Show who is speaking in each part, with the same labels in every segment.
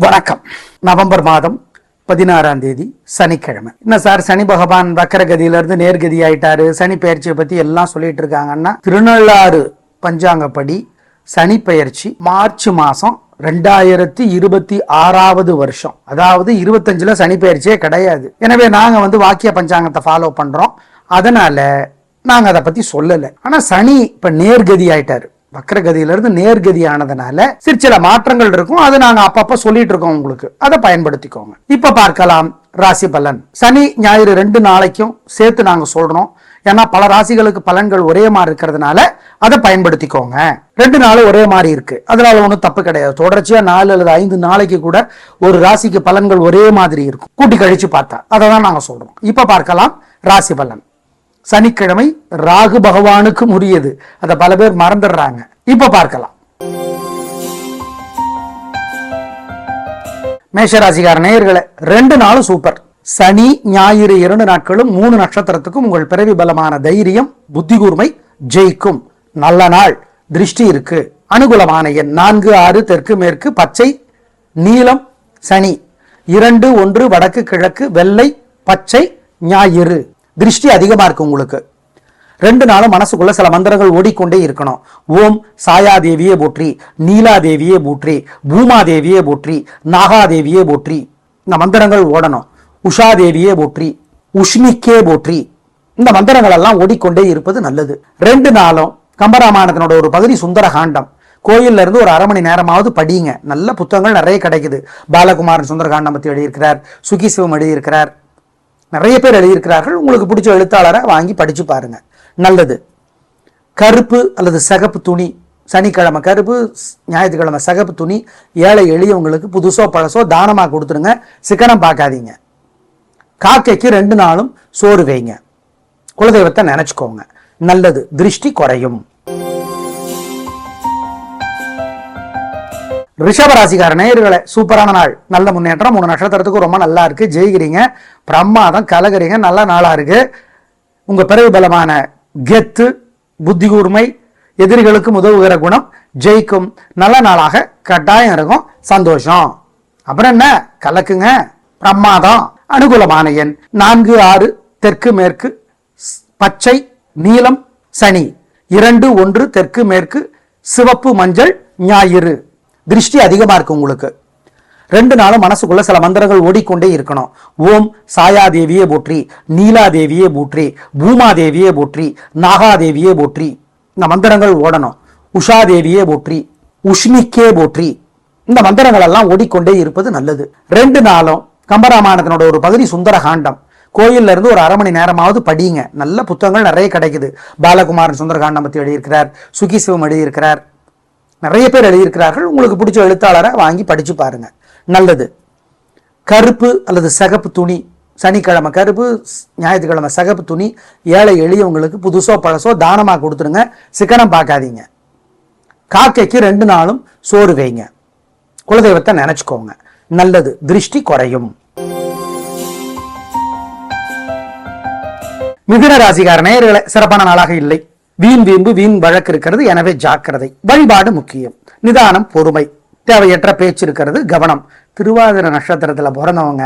Speaker 1: வணக்கம். நவம்பர் மாதம் 16ஆம் தேதி சனிக்கிழமை. என்ன சார், சனி பகவான் வக்கரகதியிலிருந்து நேர்கதி ஆயிட்டாரு, சனி பெயர்ச்சியை பத்தி எல்லாம் சொல்லிட்டு இருக்காங்கன்னா, திருநள்ளாறு பஞ்சாங்கப்படி சனி பெயர்ச்சி மார்ச் மாசம் 2026 வருஷம், அதாவது 25ல சனி பெயர்ச்சியே கிடையாது. எனவே நாங்க வாக்கிய பஞ்சாங்கத்தை ஃபாலோ பண்றோம். அதனால நாங்க அதை பத்தி சொல்லல. ஆனா சனி இப்ப நேர்கதி ஆயிட்டாரு, வக்கரகதியிலிருந்து நேர்கதி ஆனதுனால சில மாற்றங்கள் இருக்கும். அது நாங்க அப்பப்ப சொல்லிட்டு இருக்கோம், உங்களுக்கு அதை பயன்படுத்திக்கோங்க. இப்ப பார்க்கலாம் ராசி பலன். சனி ஞாயிறு 2 நாளைக்கும் சேர்த்து நாங்க சொல்றோம். ஏன்னா பல ராசிகளுக்கு பலன்கள் ஒரே மாதிரி இருக்கிறதுனால அதை பயன்படுத்திக்கோங்க. 2 நாளும் ஒரே மாதிரி இருக்கு, அதனால ஒன்றும் தப்பு கிடையாது. தொடர்ச்சியா 4 அல்லது 5 நாளைக்கு கூட ஒரு ராசிக்கு பலன்கள் ஒரே மாதிரி இருக்கும், கூட்டி கழிச்சு பார்த்தா. அதை தான் நாங்க சொல்றோம். இப்ப பார்க்கலாம் ராசி பலன். சனிக்கிழமை ராகு பகவானுக்கு உரியது, அதை பல பேர் மறந்துடுறாங்க. இப்ப பார்க்கலாம். மேஷராசிக்கார நேயர்களே, 2 நாளும் சூப்பர். சனி ஞாயிறு 2 நாட்களும் 3 நட்சத்திரத்துக்கும் உங்கள் பிறவி பலமான தைரியம், புத்தி கூர்மை ஜெயிக்கும். நல்ல நாள். திருஷ்டி இருக்கு. அனுகூலமான எண் 4, 6, தெற்கு மேற்கு, பச்சை, நீலம். சனி 2, 1 வடக்கு கிழக்கு, வெள்ளை, பச்சை, ஞாயிறு. திருஷ்டி அதிகமா இருக்கு உங்களுக்கு. 2 நாளும் மனசுக்குள்ள சில மந்திரங்கள் ஓடிக்கொண்டே இருக்கணும். ஓம் சாயாதேவியே போற்றி, நீலாதேவியே போற்றி, பூமாதேவியே போற்றி, நாகாதேவியே போற்றி. இந்த மந்திரங்கள் ஓடணும். உஷாதேவியே போற்றி, உஷ்ணிக்கே போற்றி. இந்த மந்திரங்கள் எல்லாம் ஓடிக்கொண்டே இருப்பது நல்லது. 2 நாளும் கம்பராமாயணத்தினோட ஒரு பகுதி சுந்தரகாண்டம் கோயில்ல இருந்து ஒரு 1/2 மணி நேரமாவது படிங்க. நல்ல புத்தகங்கள் நிறைய கிடைக்குது. பாலகுமாரன் சுந்தரகாண்டம் பத்தி எழுதியிருக்கிறார், சுகிசிவம் எழுதியிருக்கிறார், நிறைய பேர் எழுதியிருக்கிறார்கள். உங்களுக்கு பிடிச்ச எழுத்தாளரை வாங்கி படிச்சு பாருங்க, நல்லது. கருப்பு அல்லது சிகப்பு துணி, சனிக்கிழமை கருப்பு, ஞாயிற்றுக்கிழமை சிகப்பு துணி ஏழை எளியவங்களுக்கு புதுசோ பழசோ தானமா கொடுத்துருங்க. சிக்கனம் பார்க்காதீங்க. காக்கைக்கு 2 நாளும் சோறு வைங்க. குலதெய்வத்தை நினைச்சுக்கோங்க, நல்லது. திருஷ்டி குறையும். ரிஷபராசிக்கார நேயர்களே, சூப்பரான நாள், நல்ல முன்னேற்றம். 3 நட்சத்திரத்துக்கு ரொம்ப நல்லா இருக்கு, ஜெயிக்கிறீங்க, பிரமாதம், கலகிறீங்க, நல்ல நாளா இருக்கு. உங்க பிறகு பலமான கெத்து, புத்தி கூர்மை, எதிரிகளுக்கு உதவுகிற குணம் ஜெயிக்கும். நல்ல நாளாக கட்டாயம் இருக்கும். சந்தோஷம். அப்புறம் என்ன, கலக்குங்க, பிரமாதம். அனுகூலமான எண் 4, 6, தெற்கு மேற்கு, பச்சை, நீலம். சனி 2, 1 தெற்கு மேற்கு, சிவப்பு, மஞ்சள், ஞாயிறு. திருஷ்டி அதிகமா இருக்கு உங்களுக்கு. 2 நாளும் மனசுக்குள்ள சில மந்திரங்கள் ஓடிக்கொண்டே இருக்கணும். ஓம் சாயாதேவியே போற்றி, நீலாதேவியே போற்றி, பூமாதேவியே போற்றி, நாகாதேவியே போற்றி. இந்த மந்திரங்கள் ஓடணும். உஷாதேவியே போற்றி, உஷ்ணிக்கே போற்றி. இந்த மந்திரங்கள் எல்லாம் ஓடிக்கொண்டே இருப்பது நல்லது. 2 நாளும் கம்பராமாயணத்தினோட ஒரு பகுதி சுந்தரகாண்டம் கோயில்ல இருந்து ஒரு 1/2 மணி நேரமாவது படிங்க. நல்ல புத்தகங்கள் நிறைய கிடைக்குது. பாலகுமாரன் சுந்தரகாண்டம் பத்தி எழுதியிருக்கிறார், சுகிசிவம் எழுதியிருக்கிறார், நிறைய பேர் எழுதியிருக்கிறார்கள். உங்களுக்கு பிடிச்ச எழுத்தாளரை வாங்கி படிச்சு பாருங்க, நல்லது. கருப்பு அல்லது சிகப்பு துணி, சனிக்கிழமை கருப்பு, ஞாயிற்றுக்கிழமை சிகப்பு துணி ஏழை எளியவங்களுக்கு புதுசோ பழசோ தானமா கொடுத்துருங்க. சிக்கனம் பார்க்காதீங்க. காக்கைக்கு 2 நாளும் சோறு வைங்க. குலதெய்வத்தை நினைச்சுக்கோங்க, நல்லது. திருஷ்டி குறையும். மிதுன ராசிக்கார நேயர்களே, சிறப்பான நாளாக இல்லை. வீண் வீம்பு, வீண் வழக்கு இருக்கிறது, எனவே ஜாக்கிரதை. வழிபாடு முக்கியம். நிதானம், பொறுமை, தேவையற்ற பேச்சு இருக்கிறது, கவனம். திருவாதிரை நட்சத்திரத்துல பிறந்தவங்க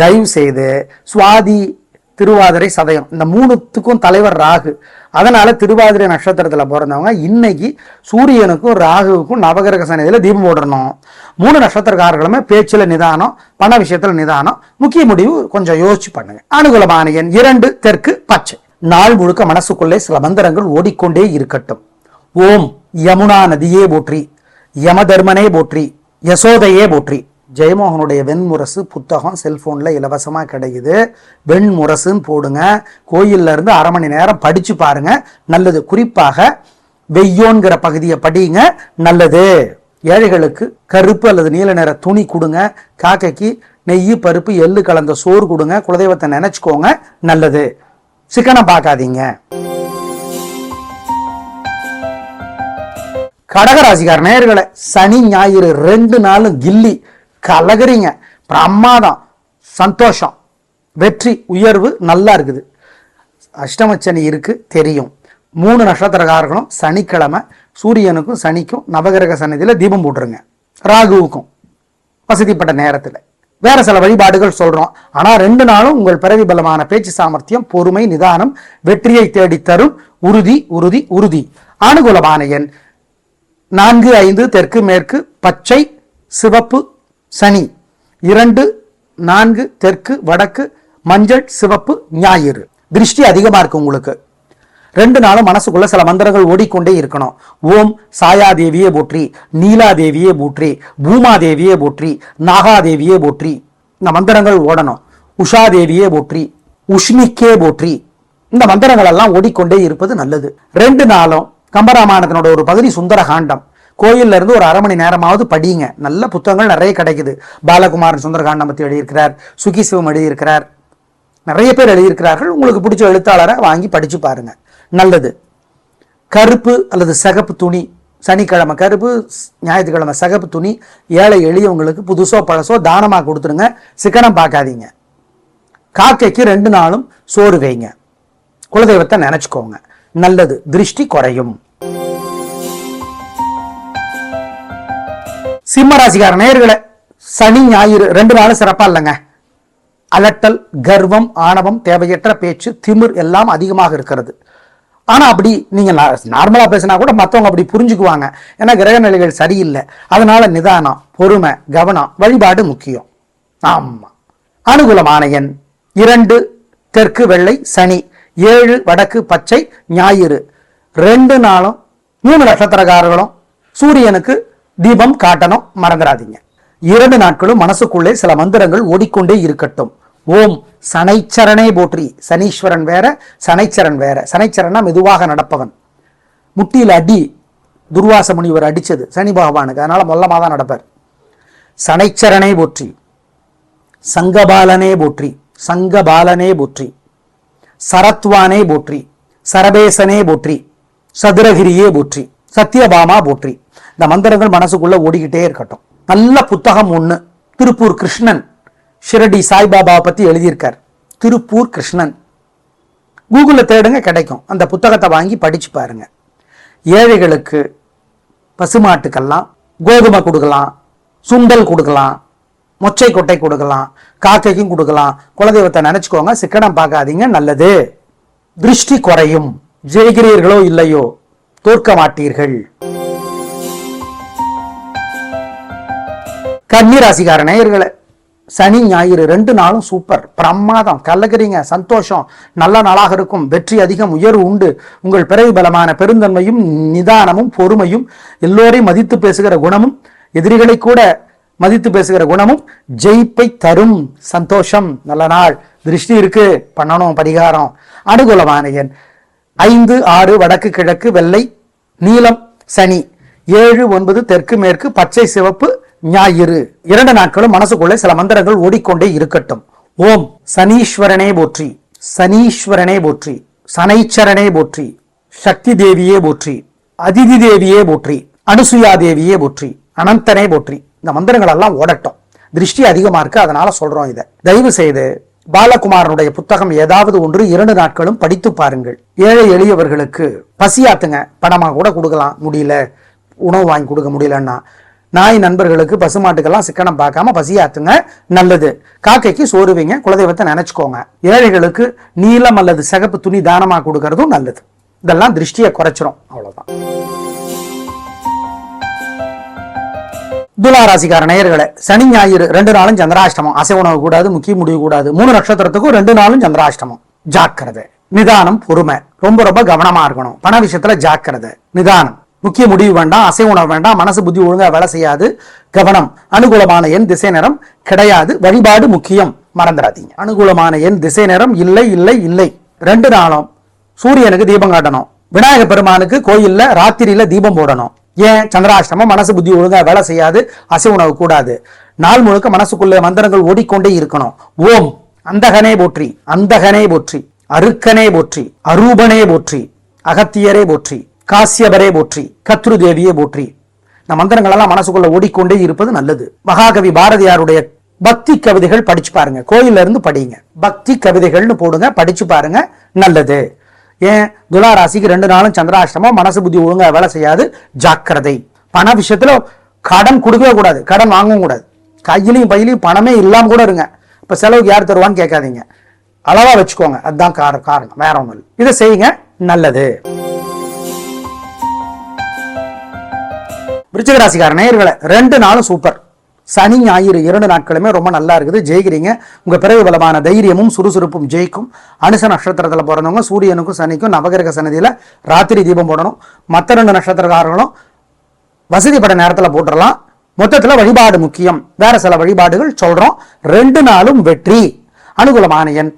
Speaker 1: தயவு செய்து சுவாதி, திருவாதிரை, சதயம் இந்த 3த்துக்கும் தலைவர் ராகு. அதனால திருவாதிரை நட்சத்திரத்துல பிறந்தவங்க இன்னைக்கு சூரியனுக்கும் ராகுவுக்கும் நவகிரக சன்னதியில தீபம் போடணும். 3 நட்சத்திரக்காரர்களுமே பேச்சுல நிதானம், பண விஷயத்துல நிதானம், முக்கிய முடிவு கொஞ்சம் யோசிச்சு பண்ணுங்க. அனுகூலமான எண் 2 தெற்கு, பச்சை. நாள் முழுக்க மனசுக்குள்ளே சில மந்திரங்கள் ஓடிக்கொண்டே இருக்கட்டும். ஓம் யமுனா நதியே போற்றி, யமதர்மனே போற்றி, யசோதையே போற்றி. ஜெயமோகனுடைய வெண்முரசு புத்தகம் செல்போன்ல இலவசமா கிடைக்குது. வெண்முரசுன்னு போடுங்க. கோயில்ல இருந்து 1/2 மணி நேரம் படிச்சு பாருங்க, நல்லது. குறிப்பாக வெய்யோன்கிற பகுதியை படிங்க, நல்லது. ஏழைகளுக்கு கருப்பு அல்லது நீல நிற துணி கொடுங்க. காக்கைக்கு நெய், பருப்பு, எள்ளு கலந்த சோறு கொடுங்க. குலதெய்வத்தை நினைச்சுக்கோங்க, நல்லது. சிக்கனம் பார்க்காதீங்க. கடகராசிக்கார நேயர்களே, சனி ஞாயிறு 2 நாளும் கில்லி, கலகிறீங்க, பிரமாதம், சந்தோஷம், வெற்றி, உயர்வு நல்லா இருக்குது. அஷ்டமச்சனி இருக்கு தெரியும். 3 நட்சத்திரக்காரர்களும் சனிக்கிழமை சூரியனுக்கும் சனிக்கும் நவகிரக சன்னதியில தீபம் போட்டுருங்க. ராகுவுக்கும் வசதிப்பட்ட நேரத்தில். வேற சில வழிபாடுகள் சொல்றோம். ஆனா 2 நாளும் உங்கள் பிறவி பலமான பேச்சு சாமர்த்தியம், பொறுமை, நிதானம் வெற்றியை தேடித்தரும். உறுதி உறுதி உறுதி. அனுகூலமான எண் 4, 5 தெற்கு மேற்கு பச்சை சிவப்பு சனி. 2, 4 தெற்கு வடக்கு மஞ்சள் சிவப்பு ஞாயிறு. திருஷ்டி அதிகமா இருக்கு உங்களுக்கு. 2 நாளும் மனசுக்குள்ள சில மந்திரங்கள் ஓடிக்கொண்டே இருக்கணும். ஓம் சாயாதேவியே போற்றி, நீலாதேவியே போற்றி, பூமாதேவியே போற்றி, நாகாதேவியே போற்றி. இந்த மந்திரங்கள் ஓடணும். உஷாதேவியே போற்றி, உஷ்ணிக்கே போற்றி. இந்த மந்திரங்கள் எல்லாம் ஓடிக்கொண்டே இருப்பது நல்லது. 2 நாளும் கம்பராமாயணத்தினோட ஒரு பகுதி சுந்தரகாண்டம் கோயில்ல இருந்து ஒரு 1/2 மணி நேரமாவது படிங்க. நல்ல புத்தகங்கள் நிறைய கிடைக்குது. பாலகுமாரன் சுந்தரகாண்டம் பத்தி எழுதியிருக்கிறார், சுகிசிவம் எழுதியிருக்கிறார், நிறைய பேர் எழுதியிருக்கிறார்கள். உங்களுக்கு பிடிச்ச எழுத்தாளரை வாங்கி படிச்சு பாருங்க, நல்லது. கருப்பு அல்லது சிகப்பு துணி, சனிக்கிழமை கருப்பு, ஞாயிற்றுக்கிழமை சிகப்பு துணி ஏழை எளியவங்களுக்கு புதுசோ பழசோ தானமா கொடுத்துருங்க. சிக்கனம் பார்க்காதீங்க. காக்கைக்கு 2 நாளும் சோறு வைங்க. குலதெய்வத்தை நினைச்சுக்கோங்க, நல்லது. திருஷ்டி குறையும். சிம்ம ராசிக்கார நேயர்களே, சனி ஞாயிறு 2 நாளும் சிறப்பா இல்லைங்க. அலட்டல், கர்வம், ஆணவம், தேவையற்ற பேச்சு, திமிர் எல்லாம் அதிகமாக இருக்கிறது. ஆனா அப்படி நீங்க நார்மலா பேசினா கூட மற்றவங்க அப்படி புரிஞ்சுக்குவாங்க. ஏன்னா கிரக நிலைகள் சரியில்லை. அதனால நிதானம், பொறுமை, கவனம், வழிபாடு முக்கியம். ஆமா. அனுகூலமான எண் 2 தெற்கு வெள்ளை சனி, 7 வடக்கு பச்சை ஞாயிறு. 2 நாளும் 3 நட்சத்திரக்காரர்களும் சூரியனுக்கு தீபம் காட்டணும், மறந்துடாதீங்க. 2 நாட்களும் மனசுக்குள்ளே சில மந்திரங்கள் ஓடிக்கொண்டே இருக்கட்டும். ஓம் சனைச்சரனே போற்றி. சனீஸ்வரன் வேற, சனைச்சரன் வேற. சனைச்சரனா மெதுவாக நடப்பவன். முட்டியில் அடி துர்வாச முனிவர் அடிச்சது சனி பகவானுக்கு, அதனால மொல்லமா தான் நடப்பார். சனைச்சரனே போற்றி, சங்கபாலனே போற்றி, சங்கபாலனே போற்றி, சரத்வானே போற்றி, சரபேசனே போற்றி, சதுரகிரியே போற்றி, சத்யபாமா போற்றி. இந்த மந்திரங்கள் மனசுக்குள்ள ஓடிக்கிட்டே இருக்கட்டும். நல்ல புத்தகம் ஒண்ணு, திருப்பூர் கிருஷ்ணன் ஷிரடி சாய்பாபா பத்தி எழுதியிருக்கார். திருப்பூர் கிருஷ்ணன் கூகுளில் தேடுங்க, கிடைக்கும். அந்த புத்தகத்தை வாங்கி படிச்சு பாருங்க. ஏழைகளுக்கு, பசுமாட்டுக்கெல்லாம் கோதுமை கொடுக்கலாம், சுண்டல் கொடுக்கலாம், மொச்சை கொட்டை கொடுக்கலாம், காக்கைக்கும் கொடுக்கலாம். குலதெய்வத்தை நினைச்சுக்கோங்க, சிக்கனம் பார்க்காதீங்க, நல்லது. திருஷ்டி குறையும். ஜெயிக்கிறீர்களோ இல்லையோ, தோற்க மாட்டீர்கள். கன்னிராசிக்கார நேயர்களே, சனி ஞாயிறு 2 நாளும் சூப்பர், பிரமாதம், கலக்கிறீங்க, சந்தோஷம், நல்ல நாளாக இருக்கும். வெற்றி அதிகம், உயர்வு உண்டு. உங்கள் பிறவி பலமான பெருந்தன்மையும் நிதானமும் பொறுமையும், எல்லோரையும் மதித்து பேசுகிற குணமும், எதிரிகளை கூட மதித்து பேசுகிற குணமும் ஜெயிப்பை தரும். சந்தோஷம், நல்ல நாள். திருஷ்டி இருக்கு, பண்ணணும் பரிகாரம். அனுகூலமான எண் 5, 6 வடக்கு கிழக்கு வெள்ளை நீலம் சனி, 7, 9 தெற்கு மேற்கு பச்சை சிவப்பு ஞாயிறு. 2 நாட்களும் மனசுக்குள்ளே சில மந்திரங்கள் ஓடிக்கொண்டே இருக்கட்டும். ஓம் சனீஸ்வரனே போற்றி, சனீஸ்வரனே போற்றி, சனைச்சரனே போற்றி, சக்தி தேவியே போற்றி, அதிதி தேவியே போற்றி, அனுசுயா தேவியே போற்றி, அனந்தனே போற்றி. இந்த மந்திரங்கள் எல்லாம் ஓடட்டும். திருஷ்டி அதிகமா இருக்கு, அதனால சொல்றோம். இதை தயவு செய்து பாலகுமாரனுடைய புத்தகம் ஏதாவது ஒன்று 2 நாட்களும் படித்து பாருங்கள். ஏழை எளியவர்களுக்கு பசியாத்துங்க. பணமா கூட கொடுக்கலாம், முடியல உணவு வாங்கி கொடுக்க முடியலன்னா. நாய் நண்பர்களுக்கு, பசுமாட்டுக்கெல்லாம் சிக்கனம் பார்க்காம பசியாத்துங்க, நல்லது. காக்கைக்கு சோறு வைங்க, குலதெய்வத்தை நினைச்சுக்கோங்க. ஏழைகளுக்கு நீலம் அல்லது சிகப்பு துணி தானமா கொடுக்கறதும் நல்லது. இதெல்லாம் திருஷ்டியை குறைச்சிரும், அவ்வளவுதான். துலாராசிக்கார நேயர்களே, சனி ஞாயிறு 2 நாளும் சந்திராஷ்டமம். அசை உணவு கூடாது, முக்கிய முடிவு கூடாது. 3 நட்சத்திரத்துக்கும் 2 நாளும் சந்திராஷ்டமம். ஜாக்கிரதை, நிதானம், பொறுமை, ரொம்ப ரொம்ப கவனமா இருக்கணும். பண விஷயத்துல ஜாக்கிரதை, நிதானம். முக்கிய முடிவு வேண்டாம், அசை உணவு வேண்டாம், மனசு புத்தி ஒழுங்கா வேலை செய்யாது, கவனம். அனுகூலமான எண் திசை நேரம் கிடையாது, வழிபாடு முக்கியம், மறந்துடாதீங்க. அனுகூலமான எண் திசை நேரம் இல்லை இல்லை இல்லை. 2 நாளும் சூரியனுக்கு தீபம் காட்டணும். விநாயக பெருமானுக்கு கோயில்ல ராத்திரியில தீபம் போடணும். ஏன்? சந்திராஷ்டமம், மனசு புத்தி ஒழுங்கா வேலை செய்யாது, அசை உணவு கூடாது. நாள் முழுக்க மனசுக்குள்ளே மந்திரங்கள் ஓடிக்கொண்டே இருக்கணும். ஓம் அந்தகனே போற்றி, அந்தகனே போற்றி, அருக்கனே போற்றி, அரூபனே போற்றி, அகத்தியரே போற்றி, காசியபரே போற்றி, கத்ரு தேவியே போற்றி. இந்த மந்திரங்கள் எல்லாம் மனசுக்குள்ள ஓடிக்கொண்டே இருப்பது நல்லது. மகாகவி பாரதியாருடைய பக்தி கவிதைகள் படிச்சு பாருங்க, கோயில்ல இருந்து படிங்க. பக்தி கவிதைகள்னு போடுங்க, படிச்சு பாருங்க, நல்லது. ஏன்? துலாராசிக்கு 2 நாளும் சந்திராஷ்டமம், மனசு புத்தி ஒழுங்கா வேலை செய்யாது, ஜாக்கிரதை. பண விஷயத்துல கடன் கொடுக்கவே கூடாது, கடன் வாங்கவும் கூடாது. கையிலையும் பையிலையும் பணமே இல்லாம கூட இருங்க, இப்ப செலவுக்கு யார் தருவான்னு கேட்காதீங்க, அளவா வச்சுக்கோங்க, அதுதான் காரணம், வேற ஒன்றும் இல்லை. இதை செய்யுங்க, நல்லது. விருச்சிக ராசிக்கார நேயர்களே, 2 நாளும் சூப்பர். சனி ஞாயிறு 2 நாட்களுமே ரொம்ப நல்லா இருக்குது, ஜெயிக்கிறீங்க. உங்க பிறகு பலமான தைரியமும் சுறுசுறுப்பும் ஜெயிக்கும். அனுச நட்சத்திரத்தில் பிறந்தவங்க சூரியனுக்கும் சனிக்கும் நவகிரக சன்னதியில ராத்திரி தீபம் போடணும். மற்ற 2 நட்சத்திரக்காரர்களும் வசதிப்பட்ட நேரத்தில் போட்டுடலாம். மொத்தத்தில் வழிபாடு முக்கியம். வேற சில வழிபாடுகள் சொல்றோம். 2 நாளும் வெற்றி. அனுகூலமான எண்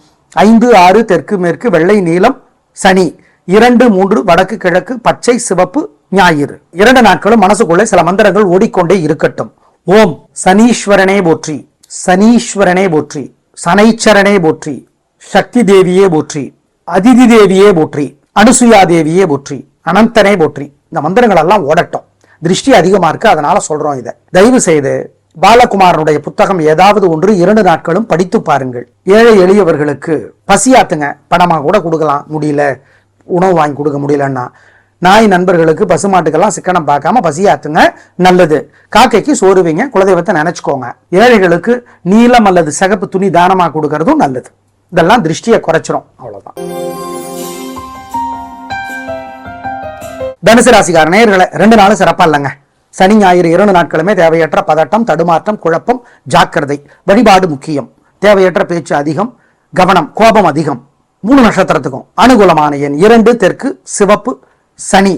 Speaker 1: 5, 6, தெற்கு மேற்கு, வெள்ளை நீலம், சனி 2, 3, வடக்கு கிழக்கு, பச்சை சிவப்பு, ஞாயிறு. 2 நாட்களும் மனசுக்குள்ளே சில மந்திரங்கள் ஓடிக்கொண்டே இருக்கட்டும். ஓம் சனீஸ்வரனே போற்றி, சனீஸ்வரனே போற்றி, சனைச்சரனே போற்றி, சக்தி தேவியே போற்றி, அதிதி தேவியே போற்றி, அனுசுயா தேவியே போற்றி, அனந்தனே போற்றி. இந்த மந்திரங்கள் எல்லாம் ஓடட்டும். திருஷ்டி அதிகமா இருக்கு, அதனால சொல்றோம். இதை தயவு செய்து பாலகுமாரனுடைய புத்தகம் ஏதாவது ஒன்று 2 நாட்களும் படித்து பாருங்கள். ஏழை எளியவர்களுக்கு பசியாத்துங்க. பணமா கூட கொடுக்கலாம், முடியல உணவு வாங்கி கொடுக்க முடியலன்னா. நாய் நண்பர்களுக்கு பசுமாட்டுக்கெல்லாம் சிக்கனம் பார்க்காம பசியாத்துங்க, நல்லது. காக்கைக்கு சோறு வைங்க, குலதெய்வத்தை நினைச்சுக்கோங்க. ஏழைகளுக்கு நீலம் அல்லது சிகப்பு துணி தானமா கொடுக்கறதும் நல்லது. இதெல்லாம் திருஷ்டியை குறைச்சிரும், அவ்வளவுதான். தனுசு ராசிக்கார நேயர்களே, 2 நாளும் சிறப்பா இல்லைங்க. சனி ஞாயிறு 2 நாட்களுமே தேவையற்ற பதட்டம், தடுமாற்றம், குழப்பம், ஜாக்கிரதை. வழிபாடு முக்கியம். தேவையற்ற பேச்சு அதிகம், கவனம், கோபம் அதிகம். 3 நட்சத்திரத்துக்கும் அனுகூலமான எண் 2, தெற்கு சிவப்பு, சனி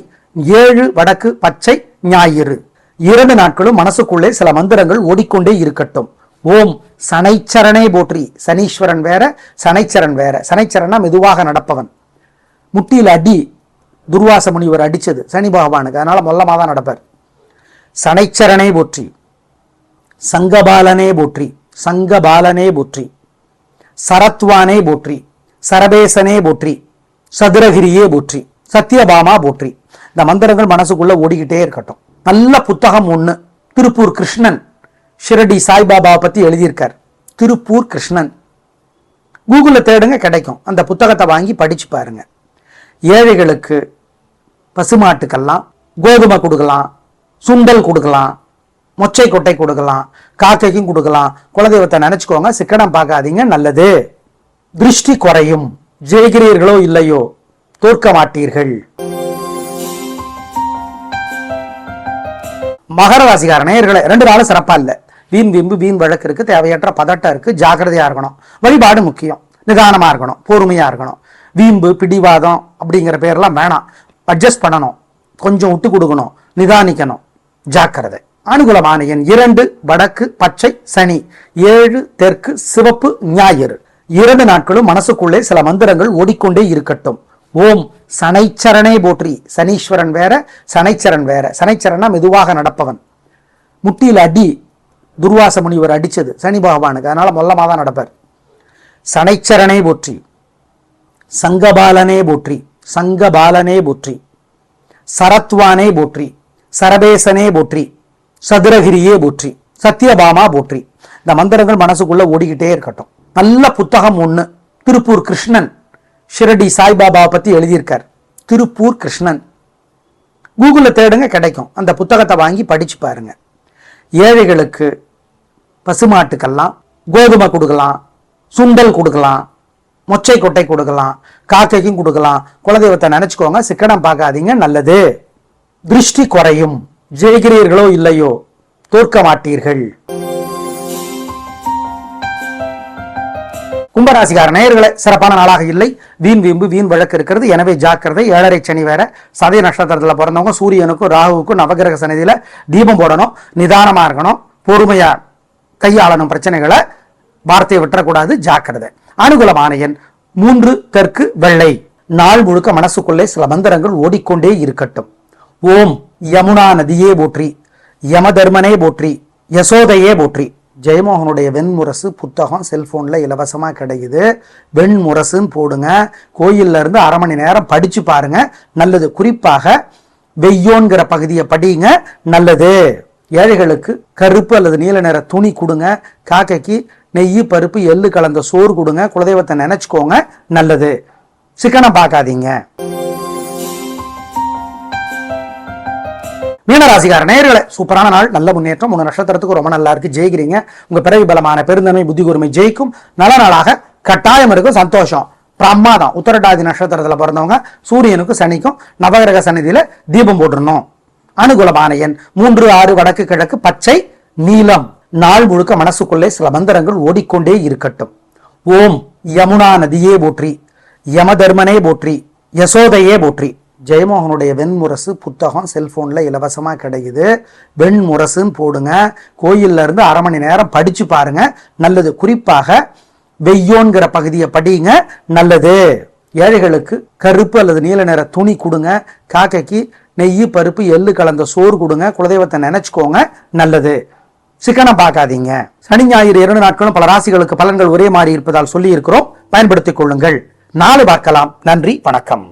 Speaker 1: 7, வடக்கு பச்சை, ஞாயிறு. 2 நாட்களும் மனசுக்குள்ளே சில மந்திரங்கள் ஓடிக்கொண்டே இருக்கட்டும். ஓம் சனைச்சரனே போற்றி. சனீஸ்வரன் வேற, சனைச்சரன் வேற. சனைச்சரனா மெதுவாக நடப்பவன். முட்டியில் அடி துர்வாச முனிவர் அடிச்சது சனி பகவானுக்கு, அதனால மொல்லமாக தான் நடப்பார். சனைச்சரனே போற்றி, சங்கபாலனே போற்றி, சங்கபாலனே போற்றி, சரத்வானே போற்றி, சரபேசனே போற்றி, சதுரகிரியே போற்றி, சத்யபாமா போற்றி. இந்த மந்திரங்கள் மனசுக்குள்ள ஓடிக்கிட்டே இருக்கட்டும். நல்ல புத்தகம் ஒண்ணு, திருப்பூர் கிருஷ்ணன் ஷிரடி சாய்பாபாவை பத்தி எழுதியிருக்கார். திருப்பூர் கிருஷ்ணன் கூகுள்ல தேடுங்க, கிடைக்கும். அந்த புத்தகத்தை வாங்கி படிச்சு பாருங்க. ஏழைகளுக்கு பசுமாட்டுக்கெல்லாம் கோதுமை கொடுக்கலாம், சுண்டல் கொடுக்கலாம், மொச்சை கொட்டை கொடுக்கலாம், காக்கைக்கும் கொடுக்கலாம். குலதெய்வத்தை நினைச்சுக்கோங்க, சிக்கனம் பார்க்காதீங்க, நல்லது. திருஷ்டி குறையும். ஜெயிக்கிறீர்களோ இல்லையோ, தோற்க மாட்டீர்கள். மகர ராசிக்கார நேயர்களே, 2 நாளும் சிறப்பா இல்ல. வீண் விம்பு, வீண் வழக்கு இருக்கு, தேவையற்ற பதட்டம் இருக்கு, ஜாக்கிரதையா இருக்கணும். வழிபாடு முக்கியம். நிதானமா இருக்கணும், பொறுமையா இருக்கணும். வீம்பு பிடிவாதம் அப்படிங்கிற பேர்லாம் வேணாம். அட்ஜஸ்ட் பண்ணணும், கொஞ்சம் விட்டு கொடுக்கணும், நிதானிக்கணும், ஜாக்கிரதை. அனுகூலமான எண் 2, வடக்கு பச்சை, சனி 7, தெற்கு சிவப்பு, ஞாயிறு. 2 நாட்களும் மனசுக்குள்ளே சில மந்திரங்கள் ஓடிக்கொண்டே இருக்கட்டும். ஓம் சனைச்சரனே போற்றி. சனீஸ்வரன் வேற, சனைச்சரன் வேற. சனைச்சரனா மெதுவாக நடப்பவன். முட்டியில் அடி துர்வாச முனிவர் அடிச்சது சனி பகவானுக்கு, அதனால மொல்லமாக தான் நடப்பார். சனைச்சரனே போற்றி, சங்கபாலனே போற்றி, சங்கபாலனே போற்றி, சரத்வானே போற்றி, சரபேசனே போற்றி, சதுரகிரியே போற்றி, சத்யபாமா போற்றி. இந்த மந்திரங்கள் மனசுக்குள்ள ஓடிக்கிட்டே இருக்கட்டும். நல்ல புத்தகம் ஒண்ணு, திருப்பூர் கிருஷ்ணன் ஷிரடி சாய்பாபாவை பத்தி எழுதியிருக்கார். திருப்பூர் கிருஷ்ணன் கூகுள்ல தேடுங்க, கிடைக்கும். அந்த புத்தகத்தை வாங்கி படிச்சு பாருங்க. ஏழைகளுக்கு பசுமாட்டுக்கெல்லாம் கோதுமை கொடுக்கலாம், சுண்டல் கொடுக்கலாம், மொச்சை கொட்டை கொடுக்கலாம், காக்கைக்கும் கொடுக்கலாம். குலதெய்வத்தை நினைச்சுக்கோங்க, சிக்கனம் பார்க்காதீங்க, நல்லது. திருஷ்டி குறையும். ஜெயிக்கிறீர்களோ இல்லையோ, தோற்க மாட்டீர்கள். கும்பராசிக்கார நேயர்களே, சிறப்பான நாளாக இல்லை. வீண் வீம்பு, வீண் வழக்கு இருக்கிறது, எனவே ஜாக்கிரதை. 7.5 சனி வேற. சதய நட்சத்திரத்தில் பிறந்தவங்க சூரியனுக்கும் ராகுவுக்கும் நவகிரக சன்னதியில தீபம் போடணும். நிதானமா இருக்கணும், பொறுமையா கையாளணும். பிரச்சனைகளை வார்த்தையை விட்டுறக்கூடாது, ஜாக்கிரதை. அனுகூலமான எண் 3, தெற்கு வெள்ளை. நாள் முழுக்க மனசுக்குள்ளே சில மந்திரங்கள் ஓடிக்கொண்டே இருக்கட்டும். ஓம் யமுனா நதியே போற்றி, யமதர்மனே போற்றி, யசோதையே போற்றி. ஜெயமோகனுடைய வெண்முரசு புத்தகம் செல்போன்ல இலவசமா கிடைக்குது. வெண்முரசுன்னு போடுங்க, கோயில்ல இருந்து 1/2 மணி நேரம் படிச்சு பாருங்க, நல்லது. குறிப்பாக வெய்யோன்கிற பகுதியை படிங்க, நல்லது. ஏழைகளுக்கு கருப்பு அல்லது நீல நிற துணி கொடுங்க. காக்கைக்கு நெய், பருப்பு, எள்ளு கலந்த சோறு கொடுங்க. குலதெய்வத்தை நினைச்சுக்கோங்க, நல்லது. சிக்கனம் பார்க்காதீங்க. மீனராசிக்கார நேயர்களே, சூப்பரான நாள், நல்ல முன்னேற்றம், 3 நட்சத்திரத்துக்கு ரொம்ப நல்லா இருக்கு, ஜெயிக்கிறீங்க. உங்க பிறவி பலமான பெருந்தன்மை புத்தி கூர்மை ஜெயிக்கும். நல்ல நாளாக கட்டாயம் இருக்கும், சந்தோஷம், பிரமாதம். உத்தரட்டாதி நட்சத்திரத்துல பிறந்தவங்க சூரியனுக்கும் சனிக்கும் நவகிரக சந்நிதியில தீபம் போட்டுடணும். அனுகூலமான எண் 3, 6, வடக்கு கிழக்கு, பச்சை நீலம். நாள் முழுக்க மனசுக்குள்ளே சில மந்திரங்கள் ஓடிக்கொண்டே இருக்கட்டும். ஓம் யமுனா நதியே போற்றி, யமதர்மனே போற்றி, யசோதையே போற்றி. ஜெயமோகனுடைய வெண்முரசு புத்தகம் செல்போன்ல இலவசமா கிடைக்குது. வெண்முரசுன்னு போடுங்க, கோயில்ல இருந்து 1/2 மணி நேரம் படிச்சு பாருங்க, நல்லது. குறிப்பாக வெய்யோன்கிற பகுதியை படிங்க, நல்லது. ஏழைகளுக்கு கருப்பு அல்லது நீல நிற துணி கொடுங்க. காக்கைக்கு நெய் பருப்பு எள்ளு கலந்த சோறு கொடுங்க. குலதெய்வத்தை நினைச்சுக்கோங்க, நல்லது. சிக்கனம் பார்க்காதீங்க. சனி ஞாயிறு 2 நாட்களும் பல ராசிகளுக்கு பலன்கள் ஒரே மாதிரி இருப்பதால் சொல்லி இருக்கிறோம், பயன்படுத்திக் கொள்ளுங்கள். 4 பார்க்கலாம். நன்றி, வணக்கம்.